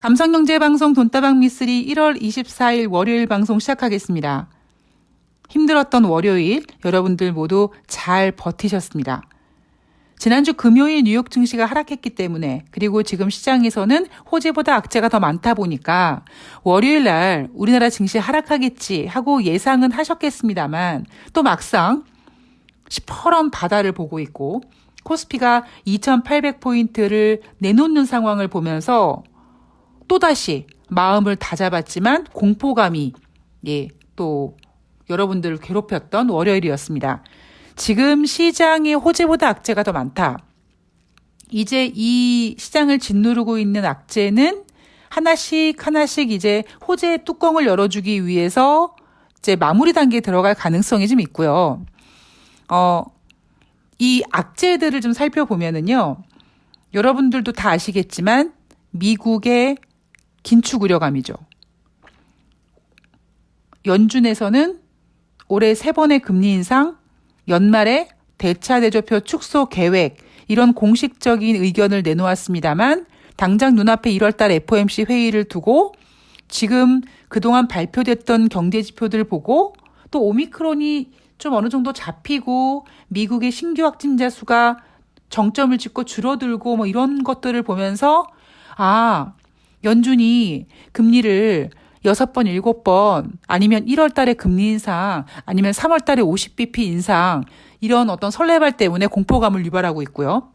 삼성경제방송 돈다방 미쓰리 1월 24일 월요일 방송 시작하겠습니다. 힘들었던 월요일 여러분들 모두 잘 버티셨습니다. 지난주 금요일 뉴욕 증시가 하락했기 때문에 그리고 지금 시장에서는 호재보다 악재가 더 많다 보니까 월요일 날 우리나라 증시 하락하겠지 하고 예상은 하셨겠습니다만 또 막상 시퍼런 바다를 보고 있고 코스피가 2800포인트를 내놓는 상황을 보면서 또다시 마음을 다잡았지만 공포감이 또 여러분들을 괴롭혔던 월요일이었습니다. 지금 시장의 호재보다 악재가 더 많다. 이제 이 시장을 짓누르고 있는 악재는 하나씩 이제 호재의 뚜껑을 열어주기 위해서 이제 마무리 단계에 들어갈 가능성이 좀 있고요. 이 악재들을 좀 살펴보면은요. 여러분들도 다 아시겠지만 미국의 긴축 우려감이죠. 연준에서는 올해 3번의 금리 인상, 연말에 대차 대조표 축소 계획 이런 공식적인 의견을 내놓았습니다만 당장 눈앞에 1월달 FOMC 회의를 두고 지금 그동안 발표됐던 경제 지표들 보고 또 오미크론이 좀 어느 정도 잡히고 미국의 신규 확진자 수가 정점을 찍고 줄어들고 뭐 이런 것들을 보면서 연준이 금리를 6번, 7번 아니면 1월 달에 금리 인상 아니면 3월 달에 50bp 인상 이런 어떤 설레발 때문에 공포감을 유발하고 있고요.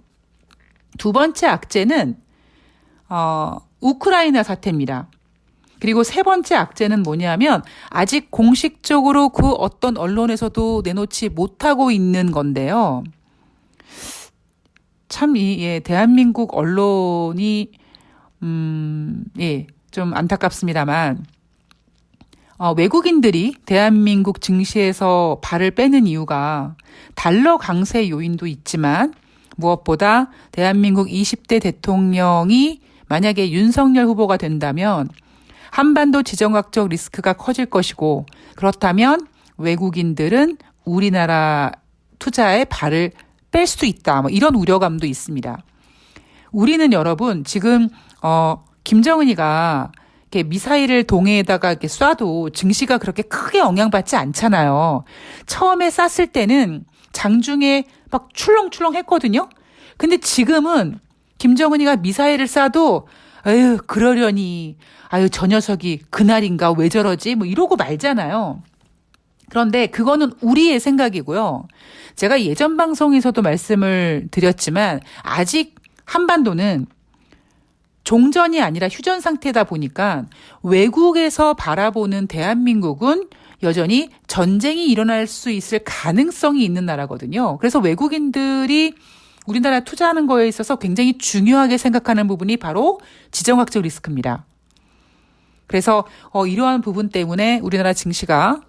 두 번째 악재는 우크라이나 사태입니다. 그리고 세 번째 악재는 뭐냐면 아직 공식적으로 그 어떤 언론에서도 내놓지 못하고 있는 건데요. 참 대한민국 언론이 좀 안타깝습니다만 외국인들이 대한민국 증시에서 발을 빼는 이유가 달러 강세 요인도 있지만 무엇보다 대한민국 20대 대통령이 만약에 윤석열 후보가 된다면 한반도 지정학적 리스크가 커질 것이고 그렇다면 외국인들은 우리나라 투자에 발을 뺄 수도 있다. 이런 우려감도 있습니다. 우리는 여러분 지금 김정은이가 이렇게 미사일을 동해에다가 이렇게 쏴도 증시가 그렇게 크게 영향받지 않잖아요. 처음에 쐈을 때는 장중에 막 출렁출렁 했거든요. 근데 지금은 김정은이가 미사일을 쏴도 그러려니 저 녀석이 그날인가 왜 저러지 이러고 말잖아요. 그런데 그거는 우리의 생각이고요. 제가 예전 방송에서도 말씀을 드렸지만 아직 한반도는 종전이 아니라 휴전 상태다 보니까 외국에서 바라보는 대한민국은 여전히 전쟁이 일어날 수 있을 가능성이 있는 나라거든요. 그래서 외국인들이 우리나라 투자하는 거에 있어서 굉장히 중요하게 생각하는 부분이 바로 지정학적 리스크입니다. 그래서 이러한 부분 때문에 우리나라 증시가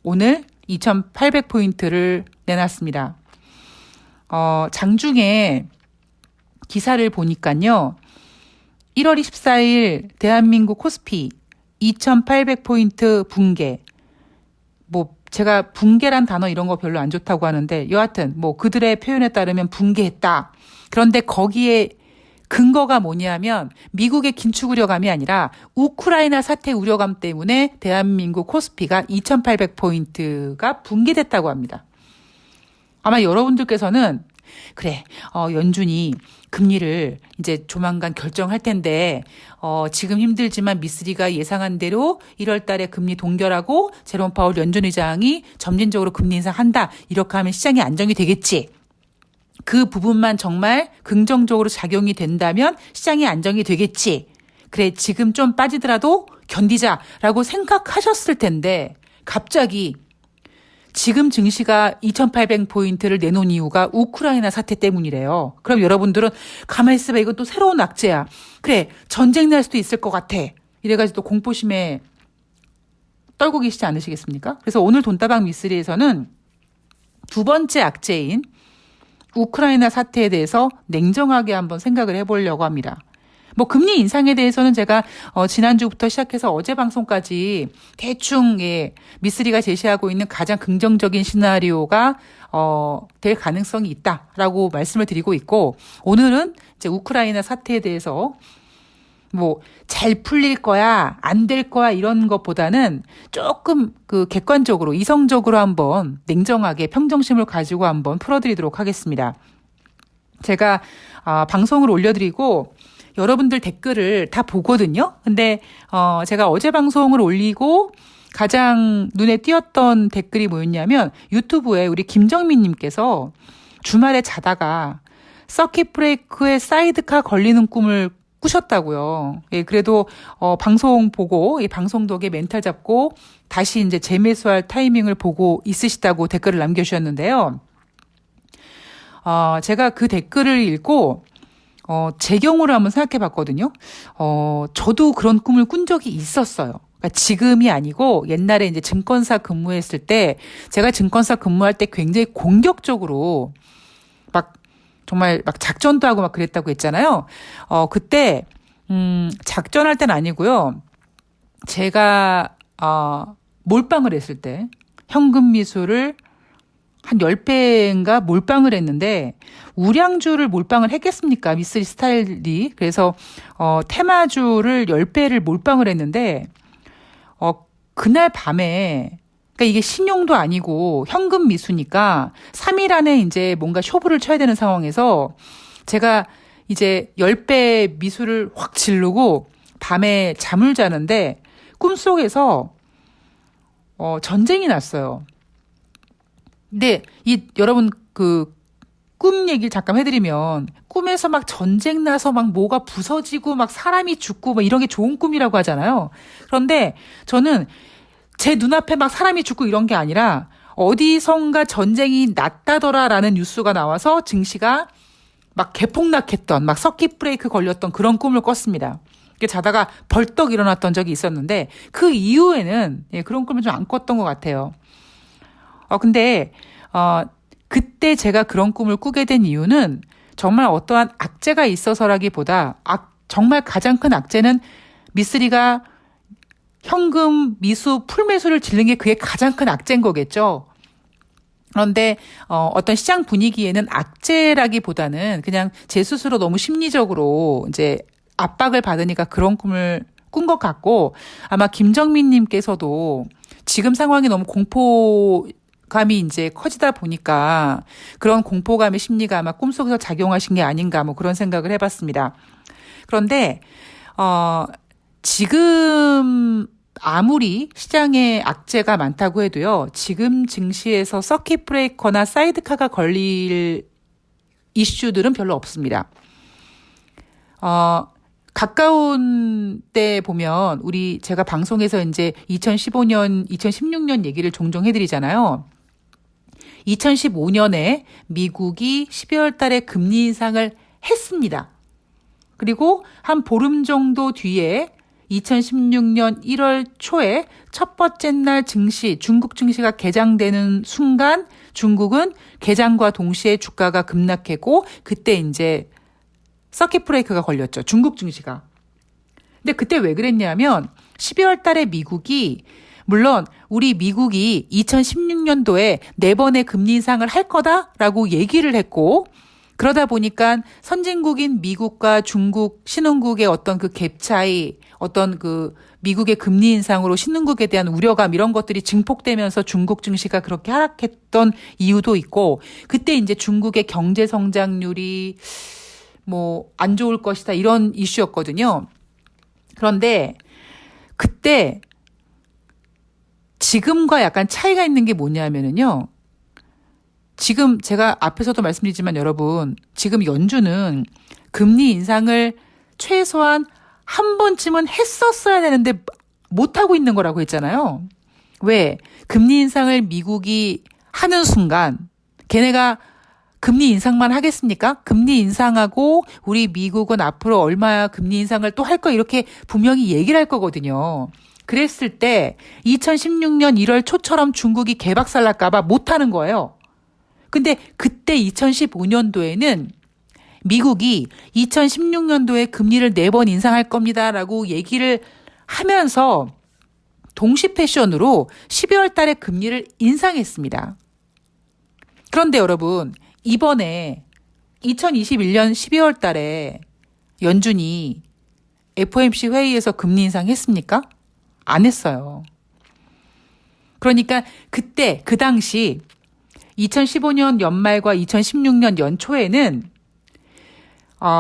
오늘 2800포인트를 내놨습니다. 장중에 기사를 보니까요. 1월 24일 대한민국 코스피 2800포인트 붕괴. 제가 붕괴란 단어 이런 거 별로 안 좋다고 하는데 여하튼 그들의 표현에 따르면 붕괴했다. 그런데 거기에 근거가 뭐냐면 미국의 긴축 우려감이 아니라 우크라이나 사태 우려감 때문에 대한민국 코스피가 2800포인트가 붕괴됐다고 합니다. 아마 여러분들께서는 그래, 연준이 금리를 이제 조만간 결정할 텐데, 지금 힘들지만 미쓰리가 예상한 대로 1월 달에 금리 동결하고 제롬 파월 연준 의장이 점진적으로 금리 인상한다. 이렇게 하면 시장이 안정이 되겠지. 그 부분만 정말 긍정적으로 작용이 된다면 시장이 안정이 되겠지. 그래, 지금 좀 빠지더라도 견디자라고 생각하셨을 텐데, 갑자기 지금 증시가 2800포인트를 내놓은 이유가 우크라이나 사태 때문이래요. 그럼 여러분들은 가만히 있어봐. 이건 또 새로운 악재야. 그래, 전쟁 날 수도 있을 것 같아. 이래가지고 또 공포심에 떨고 계시지 않으시겠습니까? 그래서 오늘 돈다방 미쓰리에서는 두 번째 악재인 우크라이나 사태에 대해서 냉정하게 한번 생각을 해보려고 합니다. 금리 인상에 대해서는 제가 지난주부터 시작해서 어제 방송까지 대충 미쓰리가 제시하고 있는 가장 긍정적인 시나리오가 될 가능성이 있다라고 말씀을 드리고 있고 오늘은 이제 우크라이나 사태에 대해서 뭐 잘 풀릴 거야, 안 될 거야 이런 것보다는 조금 그 객관적으로 이성적으로 한번 냉정하게 평정심을 가지고 한번 풀어드리도록 하겠습니다. 제가 방송을 올려드리고 여러분들 댓글을 다 보거든요. 근데 제가 어제 방송을 올리고 가장 눈에 띄었던 댓글이 뭐였냐면 유튜브에 우리 김정민 님께서 주말에 자다가 서킷 브레이크에 사이드카 걸리는 꿈을 꾸셨다고요. 예, 그래도 방송 보고 이 방송 덕에 멘탈 잡고 다시 이제 재매수할 타이밍을 보고 있으시다고 댓글을 남겨주셨는데요. 제가 그 댓글을 읽고 제 경우를 한번 생각해 봤거든요. 저도 그런 꿈을 꾼 적이 있었어요. 그러니까 지금이 아니고 옛날에 이제 증권사 근무했을 때 제가 증권사 근무할 때 굉장히 공격적으로 막 정말 막 작전도 하고 막 그랬다고 했잖아요. 그때 작전할 때는 아니고요. 제가 몰빵을 했을 때 현금 미수를 한 10배인가 몰빵을 했는데 우량주를 몰빵을 했겠습니까? 미쓰리 스타일이. 그래서 테마주를 10배를 몰빵을 했는데 그날 밤에 그러니까 이게 신용도 아니고 현금 미수니까 3일 안에 이제 뭔가 쇼부를 쳐야 되는 상황에서 제가 이제 10배 미수를 확 지르고 밤에 잠을 자는데 꿈속에서 전쟁이 났어요. 근데 여러분 그 꿈 얘기를 잠깐 해드리면 꿈에서 막 전쟁 나서 막 뭐가 부서지고 막 사람이 죽고 막 이런 게 좋은 꿈이라고 하잖아요. 그런데 저는 제 눈앞에 막 사람이 죽고 이런 게 아니라 어디선가 전쟁이 났다더라라는 뉴스가 나와서 증시가 막 개폭락했던 막 서킷 브레이크 걸렸던 그런 꿈을 꿨습니다. 자다가 벌떡 일어났던 적이 있었는데 그 이후에는 그런 꿈을 좀 안 꿨던 것 같아요. 근데 그때 제가 그런 꿈을 꾸게 된 이유는 정말 어떠한 악재가 있어서라기보다 정말 가장 큰 악재는 미쓰리가 현금 미수 풀매수를 지른 게 그게 가장 큰 악재인 거겠죠. 그런데 어떤 시장 분위기에는 악재라기보다는 그냥 제 스스로 너무 심리적으로 이제 압박을 받으니까 그런 꿈을 꾼 것 같고 아마 김정민 님께서도 지금 상황이 너무 공포감이 이제 커지다 보니까 그런 공포감의 심리가 아마 꿈속에서 작용하신 게 아닌가 뭐 그런 생각을 해봤습니다. 그런데 지금 아무리 시장에 악재가 많다고 해도요. 지금 증시에서 서킷 브레이커나 사이드카가 걸릴 이슈들은 별로 없습니다. 가까운 때 보면 제가 방송에서 이제 2015년, 2016년 얘기를 종종 해드리잖아요. 2015년에 미국이 12월 달에 금리 인상을 했습니다. 그리고 한 보름 정도 뒤에 2016년 1월 초에 첫 번째 날 중국 증시가 개장되는 순간 중국은 개장과 동시에 주가가 급락했고 그때 이제 서킷 브레이크가 걸렸죠. 중국 증시가. 근데 그때 왜 그랬냐면 12월 달에 물론 우리 미국이 2016년도에 4번의 금리 인상을 할 거다라고 얘기를 했고 그러다 보니까 선진국인 미국과 중국, 신흥국의 어떤 그 갭 차이, 어떤 그 미국의 금리 인상으로 신흥국에 대한 우려감 이런 것들이 증폭되면서 중국 증시가 그렇게 하락했던 이유도 있고 그때 이제 중국의 경제 성장률이 뭐 안 좋을 것이다 이런 이슈였거든요. 그런데 그때 지금과 약간 차이가 있는 게 뭐냐면은요. 지금 제가 앞에서도 말씀드리지만 여러분, 지금 연준은 금리 인상을 최소한 한 번쯤은 했었어야 되는데 못하고 있는 거라고 했잖아요. 왜? 금리 인상을 미국이 하는 순간 걔네가 금리 인상만 하겠습니까? 금리 인상하고 우리 미국은 앞으로 얼마야 금리 인상을 또 할 거 이렇게 분명히 얘기를 할 거거든요. 그랬을 때 2016년 1월 초처럼 중국이 개박살 날까 봐 못하는 거예요. 근데 그때 2015년도에는 미국이 2016년도에 금리를 4번 인상할 겁니다라고 얘기를 하면서 동시 패션으로 12월 달에 금리를 인상했습니다. 그런데 여러분, 이번에 2021년 12월 달에 연준이 FOMC 회의에서 금리 인상했습니까? 안 했어요. 그러니까 그때 그 당시 2015년 연말과 2016년 연초에는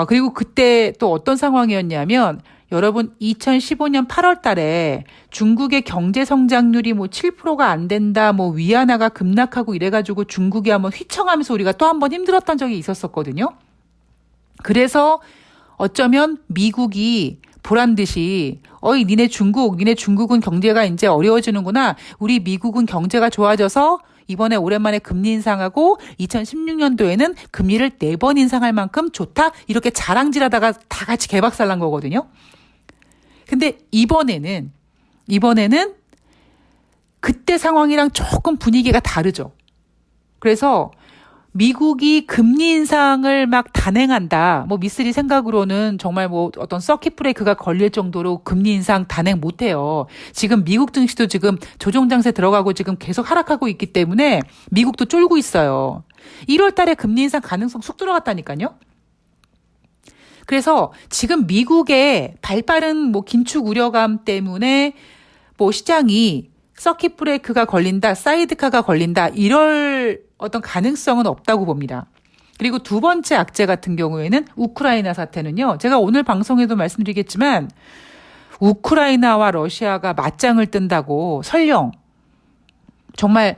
그리고 그때 또 어떤 상황이었냐면 여러분 2015년 8월 달에 중국의 경제 성장률이 뭐 7%가 안 된다, 뭐 위안화가 급락하고 이래가지고 중국이 한번 휘청하면서 우리가 또 한번 힘들었던 적이 있었었거든요. 그래서 어쩌면 미국이 보란 듯이 니네 중국은 경제가 이제 어려워지는구나. 우리 미국은 경제가 좋아져서 이번에 오랜만에 금리 인상하고 2016년도에는 금리를 4번 인상할 만큼 좋다. 이렇게 자랑질하다가 다 같이 개박살 난 거거든요. 근데 이번에는 그때 상황이랑 조금 분위기가 다르죠. 그래서 미국이 금리 인상을 막 단행한다. 뭐 미쓰리 생각으로는 정말 뭐 어떤 서킷 브레이크가 걸릴 정도로 금리 인상 단행 못 해요. 지금 미국 증시도 지금 조정 장세 들어가고 지금 계속 하락하고 있기 때문에 미국도 쫄고 있어요. 1월 달에 금리 인상 가능성 쑥 들어갔다니까요. 그래서 지금 미국의 발빠른 뭐 긴축 우려감 때문에 뭐 시장이 서킷 브레이크가 걸린다, 사이드카가 걸린다, 이럴 어떤 가능성은 없다고 봅니다. 그리고 두 번째 악재 같은 경우에는 우크라이나 사태는요. 제가 오늘 방송에도 말씀드리겠지만 우크라이나와 러시아가 맞짱을 뜬다고 설령 정말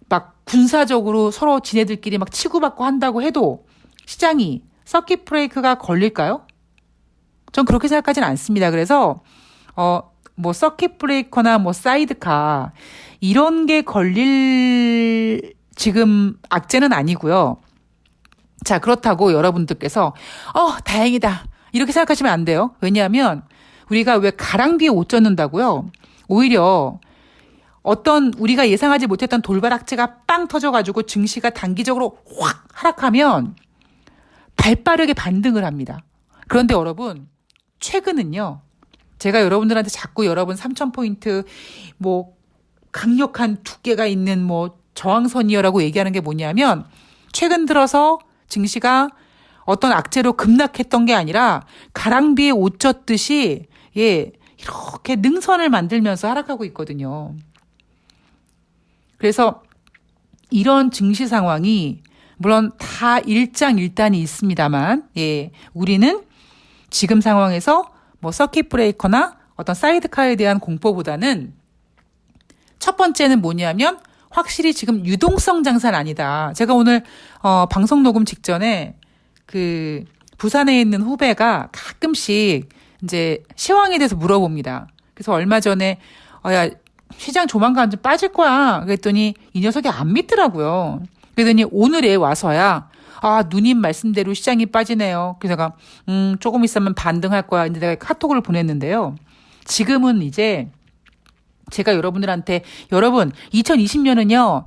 막 군사적으로 서로 지네들끼리 막 치고받고 한다고 해도 시장이 서킷 브레이크가 걸릴까요? 전 그렇게 생각하지는 않습니다. 그래서 뭐 서킷 브레이커나 뭐 사이드카 이런 게 걸릴 지금 악재는 아니고요. 자, 그렇다고 여러분들께서 다행이다 이렇게 생각하시면 안 돼요. 왜냐하면 우리가 왜 가랑비에 옷 젖는다고요? 오히려 어떤 우리가 예상하지 못했던 돌발 악재가 빵 터져가지고 증시가 단기적으로 확 하락하면 발빠르게 반등을 합니다. 그런데 여러분 최근은요. 제가 여러분들한테 자꾸 여러분 3,000포인트 뭐 강력한 두께가 있는 뭐 저항선이여라고 얘기하는 게 뭐냐면 최근 들어서 증시가 어떤 악재로 급락했던 게 아니라 가랑비에 옷 젖듯이 이렇게 능선을 만들면서 하락하고 있거든요. 그래서 이런 증시 상황이 물론 다 일장일단이 있습니다만 우리는 지금 상황에서 뭐 서킷 브레이커나 어떤 사이드카에 대한 공포보다는 첫 번째는 뭐냐면 확실히 지금 유동성 장사는 아니다. 제가 오늘 방송 녹음 직전에 그 부산에 있는 후배가 가끔씩 이제 시황에 대해서 물어봅니다. 그래서 얼마 전에 야 시장 조만간 좀 빠질 거야. 그랬더니 이 녀석이 안 믿더라고요. 그러더니 오늘에 와서야 누님 말씀대로 시장이 빠지네요. 그래서 제가 조금 있으면 반등할 거야. 근데 내가 카톡을 보냈는데요. 지금은 이제 제가 여러분들한테 여러분 2020년은요.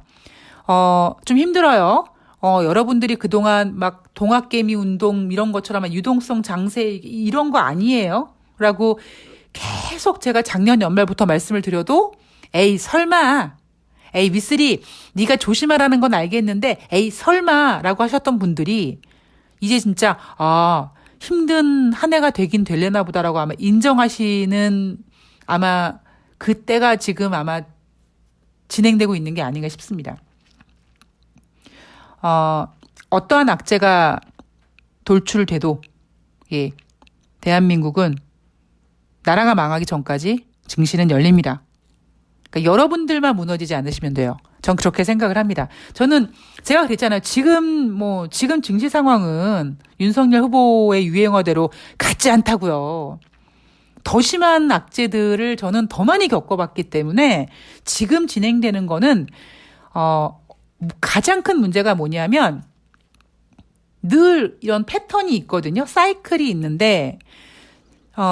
좀 힘들어요. 여러분들이 그동안 막 동학개미 운동 이런 것처럼 유동성 장세 이런 거 아니에요. 라고 계속 제가 작년 연말부터 말씀을 드려도 에이 설마 에이 미쓰리 네가 조심하라는 건 알겠는데 에이 설마라고 하셨던 분들이 이제 진짜 힘든 한 해가 되긴 될래나 보다라고 아마 인정하시는 아마 그때가 지금 아마 진행되고 있는 게 아닌가 싶습니다. 어떠한 악재가 돌출돼도 대한민국은 나라가 망하기 전까지 증시는 열립니다. 그러니까 여러분들만 무너지지 않으시면 돼요. 전 그렇게 생각을 합니다. 저는 제가 그랬잖아요. 지금 증시 상황은 윤석열 후보의 유행어대로 같지 않다고요. 더 심한 악재들을 저는 더 많이 겪어봤기 때문에 지금 진행되는 거는 가장 큰 문제가 뭐냐면 늘 이런 패턴이 있거든요. 사이클이 있는데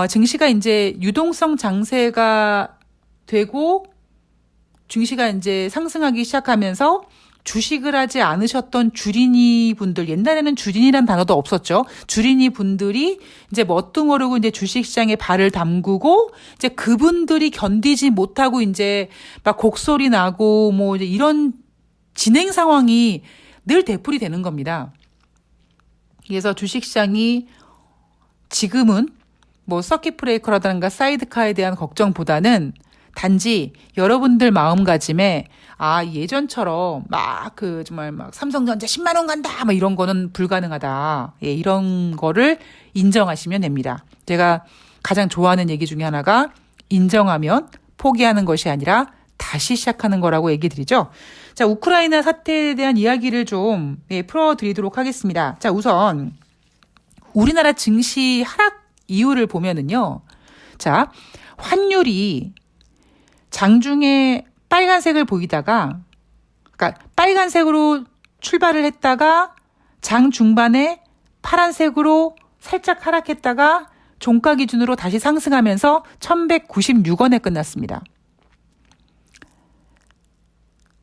증시가 이제 유동성 장세가 되고 증시가 이제 상승하기 시작하면서 주식을 하지 않으셨던 주린이 분들, 옛날에는 주린이란 단어도 없었죠. 주린이 분들이 이제 멋뚱어르고 이제 주식시장에 발을 담그고 이제 그분들이 견디지 못하고 이제 막 곡소리 나고 뭐 이제 이런 진행 상황이 늘 되풀이 되는 겁니다. 그래서 주식시장이 지금은 뭐 서킷 브레이커라든가 사이드카에 대한 걱정보다는 단지 여러분들 마음가짐에 예전처럼 정말 삼성전자 10만 원 간다 이런 거는 불가능하다. 예, 이런 거를 인정하시면 됩니다. 제가 가장 좋아하는 얘기 중에 하나가 인정하면 포기하는 것이 아니라 다시 시작하는 거라고 얘기 드리죠. 자, 우크라이나 사태에 대한 이야기를 좀 풀어드리도록 하겠습니다. 자, 우선 우리나라 증시 하락 이유를 보면은요. 자, 환율이 장중에 빨간색을 보이다가, 그러니까 빨간색으로 출발을 했다가 장 중반에 파란색으로 살짝 하락했다가 종가 기준으로 다시 상승하면서 1196원에 끝났습니다.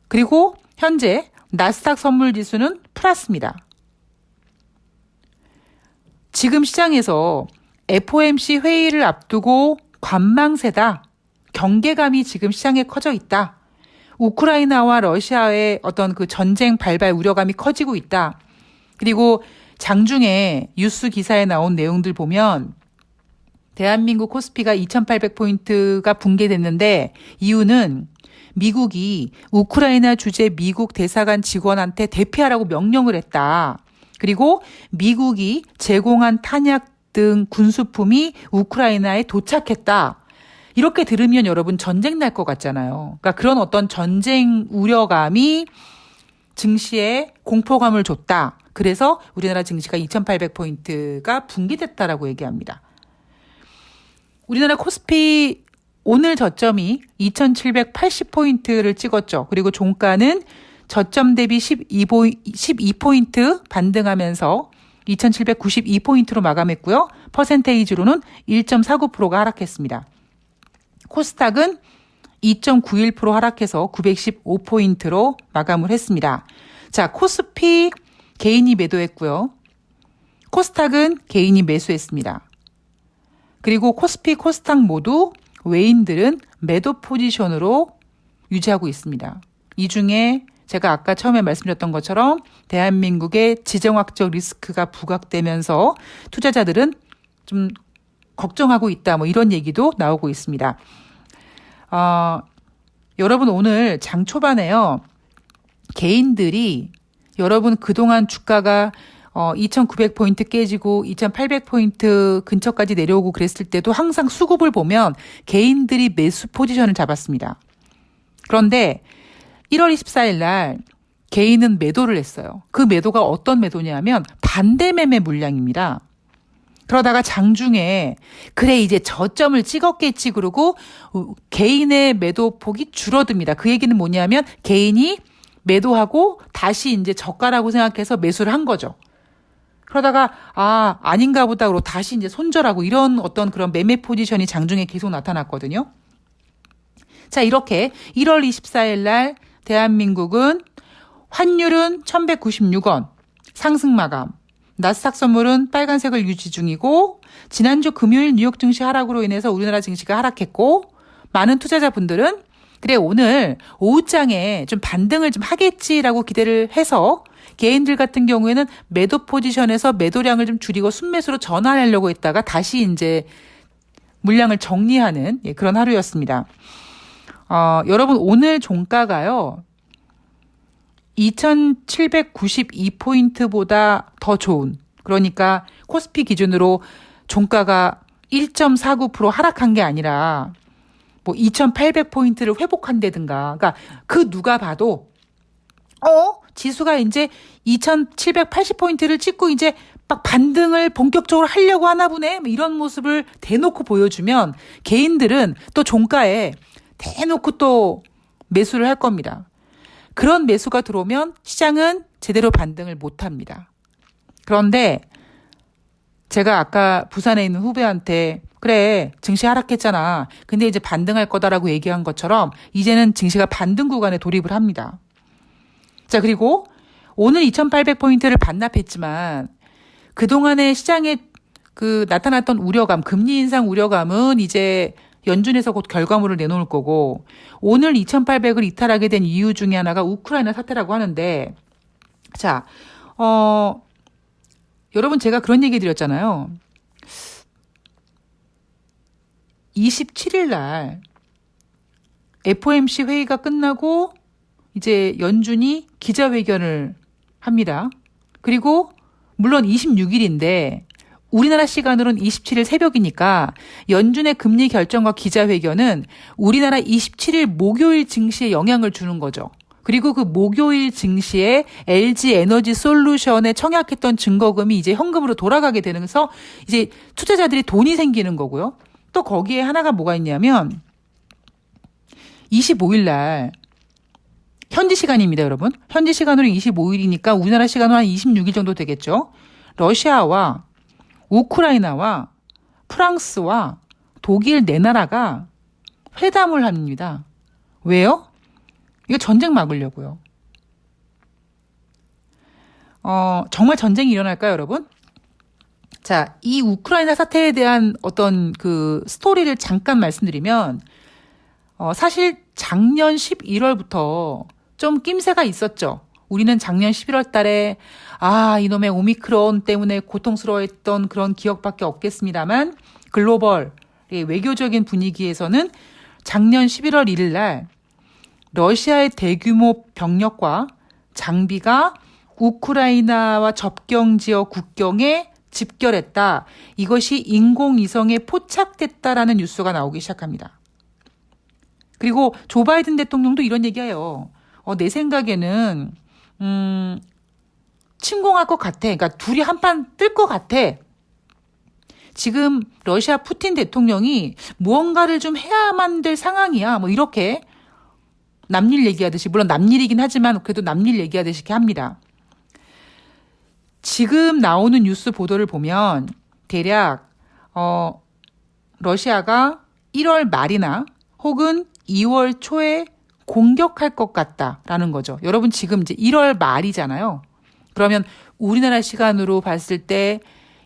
그리고 현재 나스닥 선물 지수는 플러스입니다. 지금 시장에서 FOMC 회의를 앞두고 관망세다. 경계감이 지금 시장에 커져 있다. 우크라이나와 러시아의 어떤 그 전쟁 발발 우려감이 커지고 있다. 그리고 장중에 뉴스 기사에 나온 내용들 보면 대한민국 코스피가 2800포인트가 붕괴됐는데 이유는 미국이 우크라이나 주재 미국 대사관 직원한테 대피하라고 명령을 했다. 그리고 미국이 제공한 탄약 등 군수품이 우크라이나에 도착했다. 이렇게 들으면 여러분 전쟁 날 것 같잖아요. 그러니까 그런 어떤 전쟁 우려감이 증시에 공포감을 줬다. 그래서 우리나라 증시가 2800포인트가 붕괴됐다라고 얘기합니다. 우리나라 코스피 오늘 저점이 2780포인트를 찍었죠. 그리고 종가는 저점 대비 12포인트 반등하면서 2792포인트로 마감했고요. 퍼센테이지로는 1.49%가 하락했습니다. 코스닥은 2.91% 하락해서 915포인트로 마감을 했습니다. 자, 코스피 개인이 매도했고요. 코스닥은 개인이 매수했습니다. 그리고 코스피, 코스닥 모두 외인들은 매도 포지션으로 유지하고 있습니다. 이 중에 제가 아까 처음에 말씀드렸던 것처럼 대한민국의 지정학적 리스크가 부각되면서 투자자들은 좀 걱정하고 있다. 이런 얘기도 나오고 있습니다. 여러분 오늘 장 초반에요. 개인들이 여러분 그동안 주가가 2900포인트 깨지고 2800포인트 근처까지 내려오고 그랬을 때도 항상 수급을 보면 개인들이 매수 포지션을 잡았습니다. 그런데 1월 24일 날 개인은 매도를 했어요. 그 매도가 어떤 매도냐면 반대 매매 물량입니다. 그러다가 장중에 그래 이제 저점을 찍었겠지 그러고 개인의 매도 폭이 줄어듭니다. 그 얘기는 뭐냐면 개인이 매도하고 다시 이제 저가라고 생각해서 매수를 한 거죠. 그러다가 아닌가 보다 그러고 다시 이제 손절하고 이런 어떤 그런 매매 포지션이 장중에 계속 나타났거든요. 자, 이렇게 1월 24일 날 대한민국은 환율은 1196원 상승 마감. 나스닥 선물은 빨간색을 유지 중이고 지난주 금요일 뉴욕 증시 하락으로 인해서 우리나라 증시가 하락했고 많은 투자자분들은 그래 오늘 오후장에 좀 반등을 좀 하겠지라고 기대를 해서 개인들 같은 경우에는 매도 포지션에서 매도량을 좀 줄이고 순매수로 전환하려고 했다가 다시 이제 물량을 정리하는 그런 하루였습니다. 여러분 오늘 종가가요. 2792포인트보다 더 좋은 그러니까 코스피 기준으로 종가가 1.49% 하락한 게 아니라 2800포인트를 회복한다든가 그러니까 그 누가 봐도 지수가 이제 2780포인트를 찍고 이제 막 반등을 본격적으로 하려고 하나 보네 이런 모습을 대놓고 보여주면 개인들은 또 종가에 대놓고 또 매수를 할 겁니다. 그런 매수가 들어오면 시장은 제대로 반등을 못합니다. 그런데 제가 아까 부산에 있는 후배한테 그래 증시 하락했잖아. 근데 이제 반등할 거다라고 얘기한 것처럼 이제는 증시가 반등 구간에 돌입을 합니다. 자, 그리고 오늘 2800포인트를 반납했지만 그동안의 시장에 나타났던 우려감, 금리 인상 우려감은 이제 연준에서 곧 결과물을 내놓을 거고 오늘 2800을 이탈하게 된 이유 중에 하나가 우크라이나 사태라고 하는데 자, 여러분 제가 그런 얘기 드렸잖아요. 27일 날 FOMC 회의가 끝나고 이제 연준이 기자회견을 합니다. 그리고 물론 26일인데 우리나라 시간으로는 27일 새벽이니까 연준의 금리 결정과 기자회견은 우리나라 27일 목요일 증시에 영향을 주는 거죠. 그리고 그 목요일 증시에 LG 에너지 솔루션에 청약했던 증거금이 이제 현금으로 돌아가게 되면서 이제 투자자들이 돈이 생기는 거고요. 또 거기에 하나가 뭐가 있냐면 25일 날 현지 시간입니다, 여러분. 현지 시간으로 25일이니까 우리나라 시간으로 한 26일 정도 되겠죠. 러시아와 우크라이나와 프랑스와 독일 네 나라가 회담을 합니다. 왜요? 이거 전쟁 막으려고요. 정말 전쟁이 일어날까요, 여러분? 자, 이 우크라이나 사태에 대한 어떤 그 스토리를 잠깐 말씀드리면, 사실 작년 11월부터 좀 낌새가 있었죠. 우리는 작년 11월 달에 이놈의 오미크론 때문에 고통스러워했던 그런 기억밖에 없겠습니다만 글로벌 외교적인 분위기에서는 작년 11월 1일 날 러시아의 대규모 병력과 장비가 우크라이나와 접경 지역 국경에 집결했다. 이것이 인공위성에 포착됐다라는 뉴스가 나오기 시작합니다. 그리고 조 바이든 대통령도 이런 얘기해요. 내 생각에는 침공할 것 같아. 그러니까 둘이 한판 뜰 것 같아. 지금 러시아 푸틴 대통령이 무언가를 좀 해야만 될 상황이야. 뭐 이렇게 남일 얘기하듯이, 물론 남일이긴 하지만 그래도 남일 얘기하듯이 이렇게 합니다. 지금 나오는 뉴스 보도를 보면 대략 러시아가 1월 말이나 혹은 2월 초에 공격할 것 같다라는 거죠. 여러분 지금 이제 1월 말이잖아요. 그러면 우리나라 시간으로 봤을 때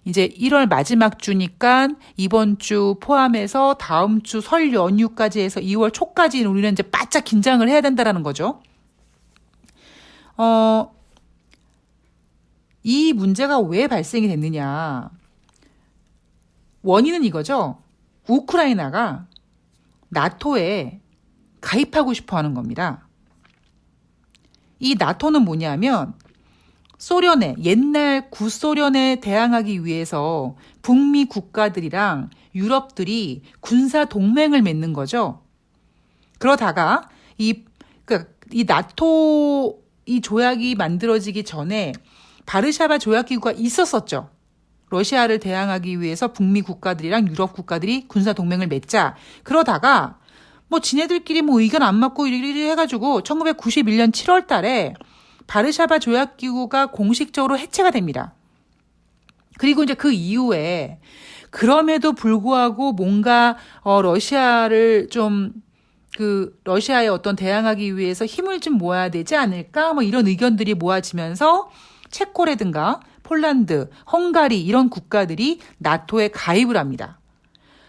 이제 1월 마지막 주니까 이번 주 포함해서 다음 주 설 연휴까지 해서 2월 초까지 우리는 이제 바짝 긴장을 해야 된다라는 거죠. 이 문제가 왜 발생이 됐느냐. 원인은 이거죠. 우크라이나가 나토에 가입하고 싶어 하는 겁니다. 이 나토는 뭐냐면 옛날 구소련에 대항하기 위해서 북미 국가들이랑 유럽들이 군사 동맹을 맺는 거죠. 그러다가 이 나토 이 조약이 만들어지기 전에 바르샤바 조약기구가 있었었죠. 러시아를 대항하기 위해서 북미 국가들이랑 유럽 국가들이 군사 동맹을 맺자. 그러다가 지네들끼리 의견 안 맞고 이리 해가지고 1991년 7월 달에 바르샤바 조약기구가 공식적으로 해체가 됩니다. 그리고 이제 그 이후에 그럼에도 불구하고 뭔가 러시아를 좀 러시아에 어떤 대항하기 위해서 힘을 좀 모아야 되지 않을까? 이런 의견들이 모아지면서 체코라든가 폴란드, 헝가리 이런 국가들이 나토에 가입을 합니다.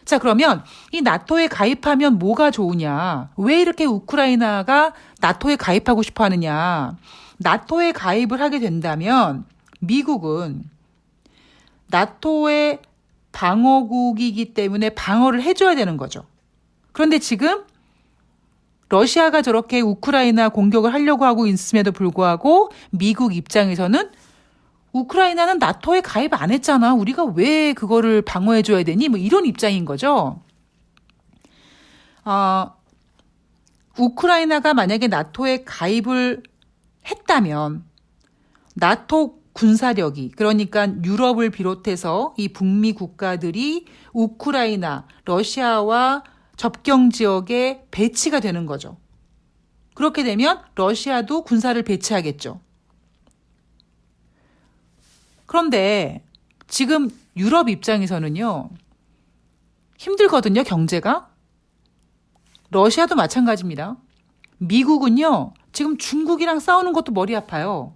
자, 그러면 이 나토에 가입하면 뭐가 좋으냐? 왜 이렇게 우크라이나가 나토에 가입하고 싶어 하느냐? 나토에 가입을 하게 된다면 미국은 나토의 방어국이기 때문에 방어를 해줘야 되는 거죠. 그런데 지금 러시아가 저렇게 우크라이나 공격을 하려고 하고 있음에도 불구하고 미국 입장에서는 우크라이나는 나토에 가입 안 했잖아. 우리가 왜 그거를 방어해줘야 되니? 이런 입장인 거죠. 우크라이나가 만약에 나토에 가입을 했다면 나토 군사력이, 그러니까 유럽을 비롯해서 이 북미 국가들이 우크라이나, 러시아와 접경 지역에 배치가 되는 거죠. 그렇게 되면 러시아도 군사를 배치하겠죠. 그런데 지금 유럽 입장에서는요, 힘들거든요, 경제가. 러시아도 마찬가지입니다. 미국은요, 지금 중국이랑 싸우는 것도 머리 아파요.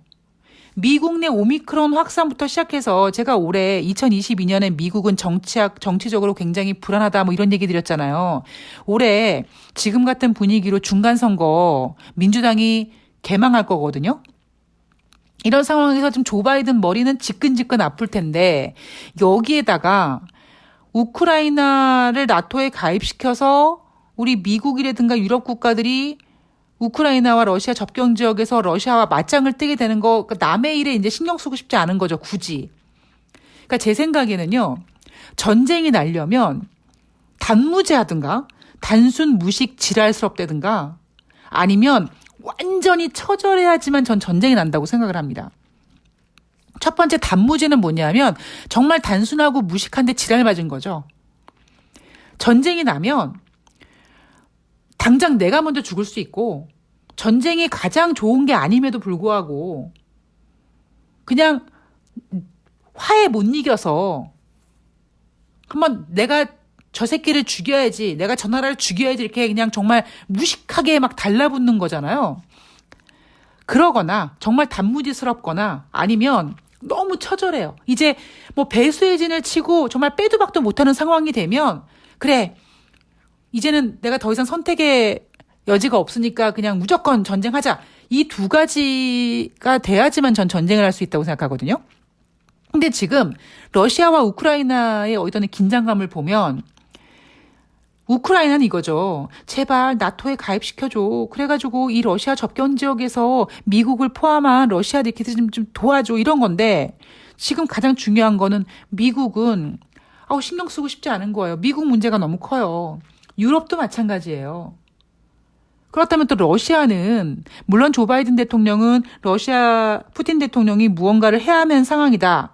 미국 내 오미크론 확산부터 시작해서 제가 올해 2022년에 미국은 정치적으로 굉장히 불안하다 이런 얘기 드렸잖아요. 올해 지금 같은 분위기로 중간선거 민주당이 개망할 거거든요. 이런 상황에서 지금 조 바이든 머리는 지끈지끈 아플 텐데 여기에다가 우크라이나를 나토에 가입시켜서 우리 미국이라든가 유럽 국가들이 우크라이나와 러시아 접경 지역에서 러시아와 맞짱을 뜨게 되는 거, 그러니까 남의 일에 이제 신경 쓰고 싶지 않은 거죠, 굳이. 그러니까 제 생각에는요, 전쟁이 나려면 단무제하든가, 단순 무식 지랄스럽다든가, 아니면 완전히 처절해야지만 전 전쟁이 난다고 생각을 합니다. 첫 번째 단무제는 뭐냐면 정말 단순하고 무식한데 지랄 맞은 거죠. 전쟁이 나면 당장 내가 먼저 죽을 수 있고 전쟁이 가장 좋은 게 아님에도 불구하고 그냥 화에 못 이겨서 한번 내가 저 새끼를 죽여야지, 내가 저 나라를 죽여야지 이렇게 그냥 정말 무식하게 막 달라붙는 거잖아요. 그러거나 정말 단무지스럽거나 아니면 너무 처절해요. 이제 뭐 배수의 진을 치고 정말 빼도 박도 못하는 상황이 되면 그래, 이제는 내가 더 이상 선택의 여지가 없으니까 그냥 무조건 전쟁하자. 이 두 가지가 돼야지만 전 전쟁을 할 수 있다고 생각하거든요. 근데 지금 러시아와 우크라이나의 어떤 긴장감을 보면 우크라이나는 이거죠. 제발 나토에 가입시켜줘. 그래가지고 이 러시아 접경 지역에서 미국을 포함한 러시아들끼리 좀 도와줘. 이런 건데 지금 가장 중요한 거는 미국은 신경 쓰고 싶지 않은 거예요. 미국 문제가 너무 커요. 유럽도 마찬가지예요. 그렇다면 또 러시아는 물론 조 바이든 대통령은 러시아 푸틴 대통령이 무언가를 해야 하는 상황이다.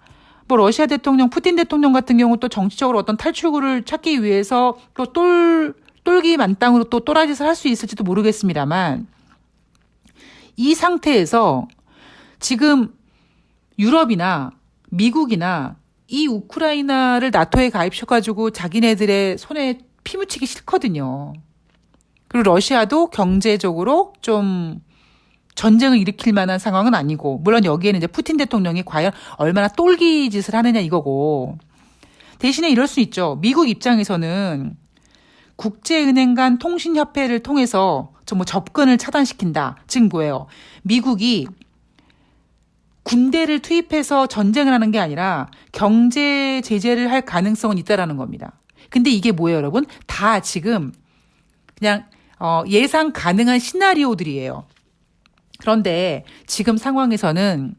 뭐 러시아 대통령, 푸틴 대통령 같은 경우 또 정치적으로 어떤 탈출구를 찾기 위해서 또 똘기 만땅으로 또 또라짓을 할 수 있을지도 모르겠습니다만 이 상태에서 지금 유럽이나 미국이나 이 우크라이나를 나토에 가입시켜가지고 자기네들의 손에 피 묻히기 싫거든요. 그리고 러시아도 경제적으로 좀 전쟁을 일으킬 만한 상황은 아니고, 물론 여기에는 이제 푸틴 대통령이 과연 얼마나 똘기 짓을 하느냐 이거고. 대신에 이럴 수 있죠. 미국 입장에서는 국제은행 간 통신협회를 통해서 뭐 접근을 차단시킨다. 즉 뭐예요? 미국이 군대를 투입해서 전쟁을 하는 게 아니라 경제 제재를 할 가능성은 있다라는 겁니다. 근데 이게 뭐예요, 여러분? 다 지금 그냥 예상 가능한 시나리오들이에요. 그런데 지금 상황에서는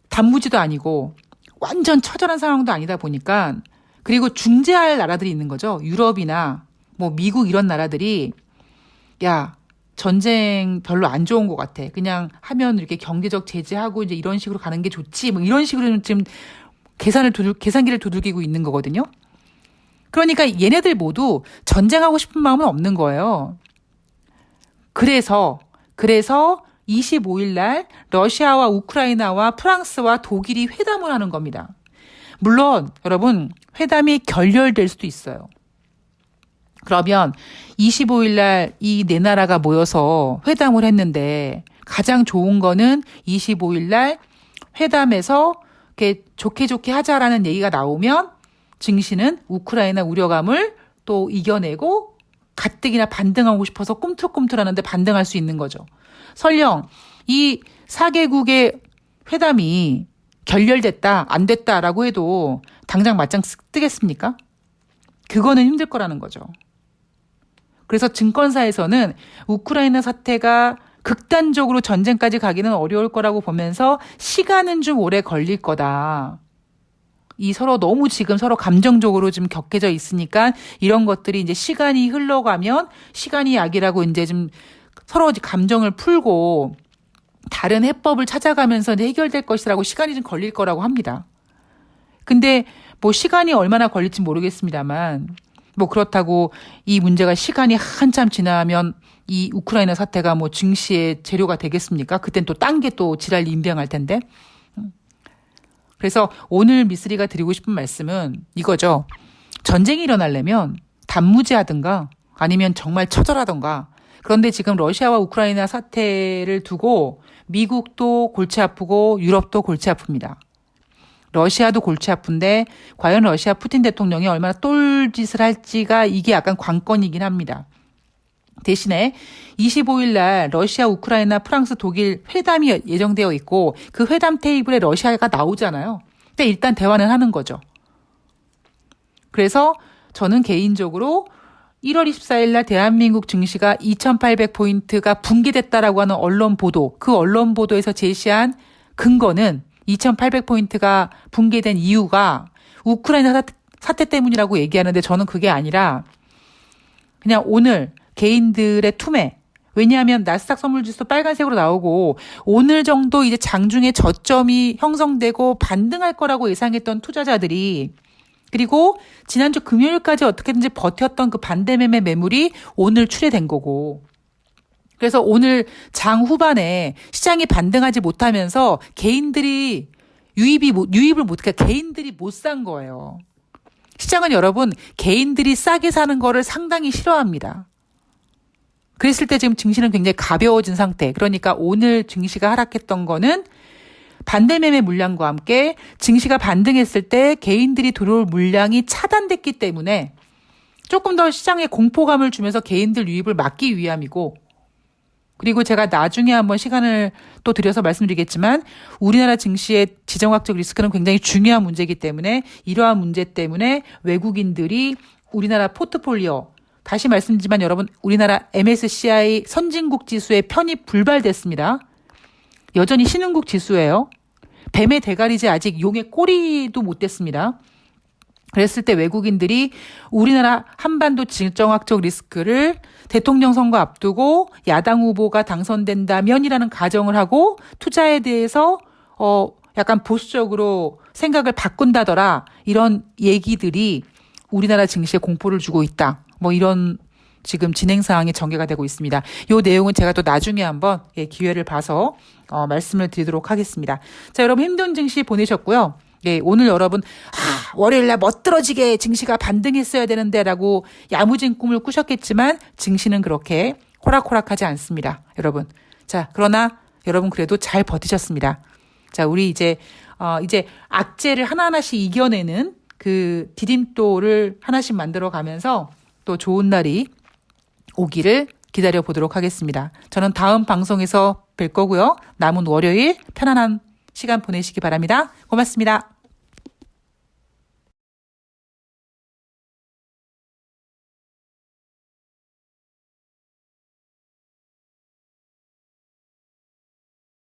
단무지도 아니고 완전 처절한 상황도 아니다 보니까, 그리고 중재할 나라들이 있는 거죠. 유럽이나 뭐 미국 이런 나라들이 야, 전쟁 별로 안 좋은 것 같아. 그냥 하면 이렇게 경제적 제재하고 이제 이런 식으로 가는 게 좋지. 뭐 이런 식으로 지금 계산기를 두들기고 있는 거거든요. 그러니까 얘네들 모두 전쟁하고 싶은 마음은 없는 거예요. 그래서 25일 날 러시아와 우크라이나와 프랑스와 독일이 회담을 하는 겁니다. 물론 여러분 회담이 결렬될 수도 있어요. 그러면 25일 날 이 네 나라가 모여서 회담을 했는데 가장 좋은 거는 25일 날 회담에서 이렇게 좋게 하자라는 얘기가 나오면 증시는 우크라이나 우려감을 또 이겨내고 가뜩이나 반등하고 싶어서 꿈틀꿈틀하는데 반등할 수 있는 거죠. 설령 이 4개국의 회담이 결렬됐다, 안 됐다라고 해도 당장 맞짱 뜨겠습니까? 그거는 힘들 거라는 거죠. 그래서 증권사에서는 우크라이나 사태가 극단적으로 전쟁까지 가기는 어려울 거라고 보면서 시간은 좀 오래 걸릴 거다. 이 서로 너무 지금 서로 감정적으로 좀 격해져 있으니까 이런 것들이 이제 시간이 흘러가면 시간이 약이라고 이제 좀 서로 감정을 풀고 다른 해법을 찾아가면서 이제 해결될 것이라고 시간이 좀 걸릴 거라고 합니다. 근데 뭐 시간이 얼마나 걸릴지 모르겠습니다만 뭐 그렇다고 이 문제가 시간이 한참 지나면 이 우크라이나 사태가 뭐 증시의 재료가 되겠습니까? 그땐 또 딴 게 또 지랄 임병할 텐데. 그래서 오늘 미쓰리가 드리고 싶은 말씀은 이거죠. 전쟁이 일어나려면 단무지하든가 아니면 정말 처절하던가. 그런데 지금 러시아와 우크라이나 사태를 두고 미국도 골치 아프고 유럽도 골치 아픕니다. 러시아도 골치 아픈데 과연 러시아 푸틴 대통령이 얼마나 똘짓을 할지가 이게 약간 관건이긴 합니다. 대신에 25일 날 러시아, 우크라이나, 프랑스, 독일 회담이 예정되어 있고 그 회담 테이블에 러시아가 나오잖아요. 근데 일단 대화는 하는 거죠. 그래서 저는 개인적으로 1월 24일 날 대한민국 증시가 2800포인트가 붕괴됐다라고 하는 언론 보도, 그 언론 보도에서 제시한 근거는 2800포인트가 붕괴된 이유가 우크라이나 사태 때문이라고 얘기하는데 저는 그게 아니라 그냥 오늘 개인들의 투매, 왜냐하면 나스닥 선물지수 빨간색으로 나오고 오늘 정도 이제 장중에 저점이 형성되고 반등할 거라고 예상했던 투자자들이, 그리고 지난주 금요일까지 어떻게든지 버텼던 그 반대매매 매물이 오늘 출회된 거고, 그래서 오늘 장 후반에 시장이 반등하지 못하면서 개인들이 유입을 못, 그러니까 개인들이 못 산 거예요. 시장은 여러분 개인들이 싸게 사는 거를 상당히 싫어합니다. 그랬을 때 지금 증시는 굉장히 가벼워진 상태. 그러니까 오늘 증시가 하락했던 거는 반대매매 물량과 함께 증시가 반등했을 때 개인들이 들어올 물량이 차단됐기 때문에 조금 더 시장에 공포감을 주면서 개인들 유입을 막기 위함이고, 그리고 제가 나중에 한번 시간을 또 들여서 말씀드리겠지만 우리나라 증시의 지정학적 리스크는 굉장히 중요한 문제이기 때문에 이러한 문제 때문에 외국인들이 우리나라 포트폴리오, 다시 말씀드리지만 여러분 우리나라 MSCI 선진국 지수에 편입 불발됐습니다. 여전히 신흥국 지수예요. 뱀의 대가리지 아직 용의 꼬리도 못 됐습니다. 그랬을 때 외국인들이 우리나라 한반도 지정학적 리스크를 대통령 선거 앞두고 야당 후보가 당선된다면이라는 가정을 하고 투자에 대해서 약간 보수적으로 생각을 바꾼다더라, 이런 얘기들이 우리나라 증시에 공포를 주고 있다. 뭐 이런 지금 진행 사항이 전개가 되고 있습니다. 이 내용은 제가 또 나중에 한번 기회를 봐서 말씀을 드리도록 하겠습니다. 자, 여러분 힘든 증시 보내셨고요. 예, 오늘 여러분 월요일날 멋들어지게 증시가 반등했어야 되는데라고 야무진 꿈을 꾸셨겠지만 증시는 그렇게 호락호락하지 않습니다, 여러분. 자, 그러나 여러분 그래도 잘 버티셨습니다. 자, 우리 이제 악재를 하나하나씩 이겨내는 그 디딤돌을 하나씩 만들어 가면서 또 좋은 날이 오기를 기다려 보도록 하겠습니다. 저는 다음 방송에서 뵐 거고요. 남은 월요일 편안한 시간 보내시기 바랍니다. 고맙습니다.